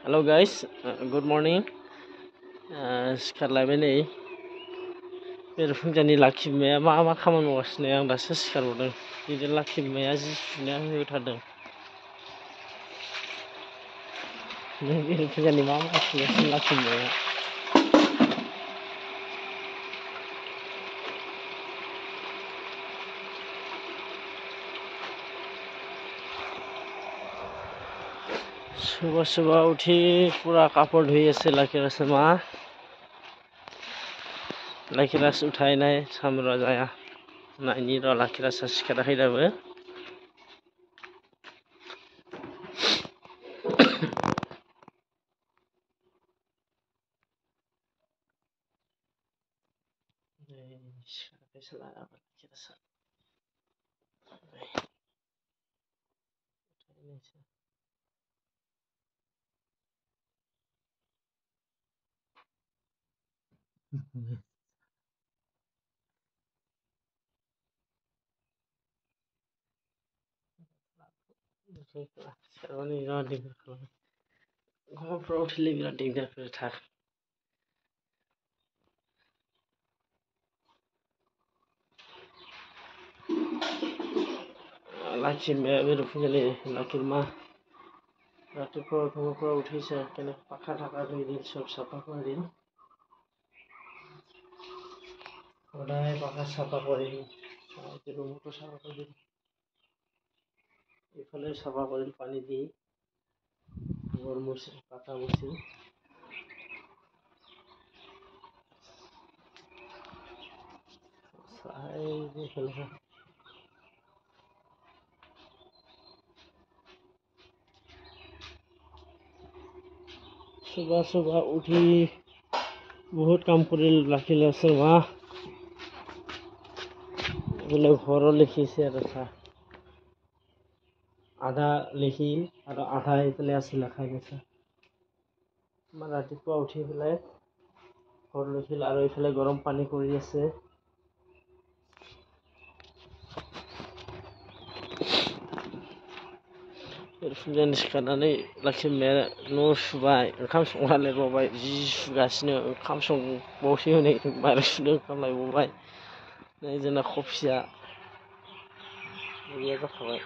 Hello guys, good morning. सिखारलायबाय नै बेरेफुंजानि लाखि बिमाया मा खामानि मावगासिनो आं दासो सिखारबावदों। बिदि लाखि बिमाया जि सुना होथारदों। नों बेरेफुंजानि मा मावगासिनो लाखि बिमाया? सुबह सुबह उठी पूरा कापड़ धोई আছে लाखिर আছে মা लाखिरास उठायनाय सामरा जाया नायनि र' लाखिरासा सिखाराखै दाबो सिखाराखै साला लाखिरासा सिखारनानै बिराद दिगदार खालामो गथ'फ्रा उथिले बिराद दिगदार थार लाखि बिमाया बेरेफुंजानि लाखिर मा रातिपुवा उठिছে কেনে পাখা ঢাকা ধুই দিন সব সাফা করে দিন সদায় পাখা সাফা করে দিন রুমটো সাফা করে দিন এফালে সাফা করে পানি দিই ঘর মুছি পাতা মুছি सुबह सुबह उठी बहुत काम कर राखिले আছে মা বলে ঘরও লিখিছে আর আধা লিখিল আর আধা এইফালে আছে লেখাই গেছে মা ৰাতিপুৱা উঠি পেলাই ঘর লিখিল আর এইফালে গরম পানি কৰি আছে बेरेफुंजानि सिखारनानै लाखि बिमाया न' सुबाय ओंखाम संना लायबावबाय जि सुगासिनो ओंखाम संबावसै हनै माइरं सुनो ओंखाम लायबावबाय नै जोंना कफिया गैया जाखाबाय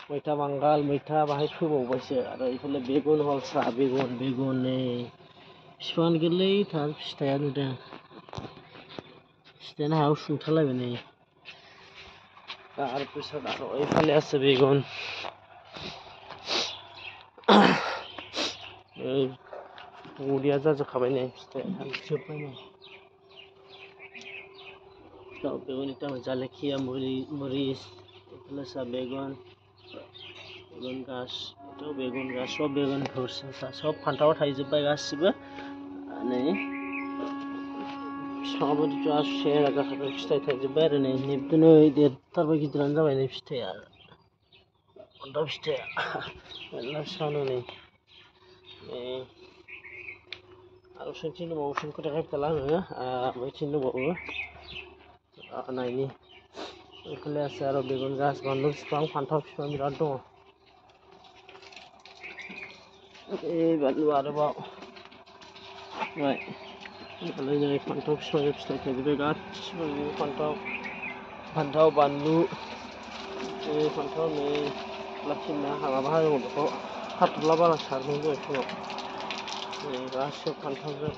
मैथा बांगाल मैथा बाहाय फोबावबायसो आरो इफोरले बेगुन हलसा बेगुन नै बिफां गोरलैथार फिथाइया नुदों फिथाइयानो हायाव सुंथालायबाय नै তাৰপিছত আৰু এইফালে আছে বেগুন বঢ়িয়া जाजोबखाबाय नै फिथाइया जोबबाय नै बेगुन इटा जालेखिया मरिच এইফালে আছে বেগুন गाछ एटाव बेगुन गाछ सब बेगुन धरसा सब फान्थाव थाइजोबबाय गासिबो नै बिफाङाबो सेहेरा जाखाबाय फिथाइ थाइजोबबाय आरो नै निब्दोनै देरथारबाय गिदिरानो जाबाय नै फिथाइया फान्थाव फिथाइया मेरला बिफाङानो नै आरो सोंथिं दंबावो सोंखौ देखायफिनला आङो बैथिं दंबावो नायनि এইফালে আছে आरो बेगुन गाछ बानलु बिफां फान्थाव बिफां बिराद दङ এই बानलु आरोबाव ओमफ्राय नै फान्थाव बिफां फिथाइ थाइजोबबाय गासिबो फान्थाव बानलु फान्थाव नै लाखिना माबा हागौ बेखौ हाथ'ला बारा सारदों दहाय फुङाव नै गासिबो फान्थावजों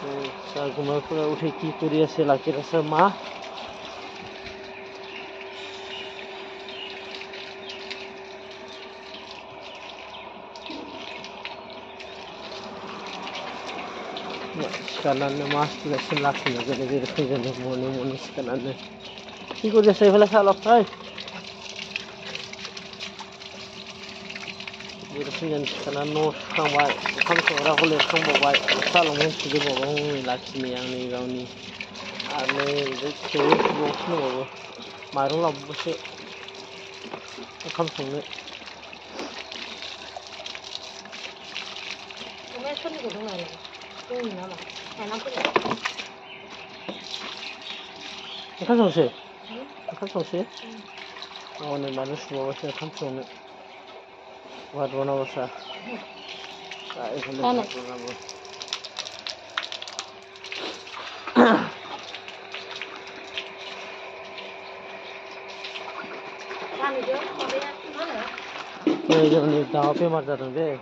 गुमाफोरा उठे কি কৰি আছে লাখিৰাছে মা सिखारनानै मास बिलासिम लाखिना गोदो बेरेफुंजानि मर्निं सिखारनानै কি কৰি আছে এইফালে চা অলপ চাই बेरेफुंजानि सिखारनानै न' सुखांबाय ओंखाम संग्राखौ लिरखांबावबाय गस्ला लंपेन्ट सुजोबबावबाय लाखिनि आंनि गावनि आरो नै सुबावसो दंबावो माइरं लाबोबायसो ओंखाम संनो ओंखाम संसै हनै मानो सुबावबायसो ओंखाम संनो ভাত বানাবো চা এখানে হ্যাঁ না। ভাত বানাবো পানি দিও, কবে আসছে না? এই যে দাওয়া পে মার যাবেন রে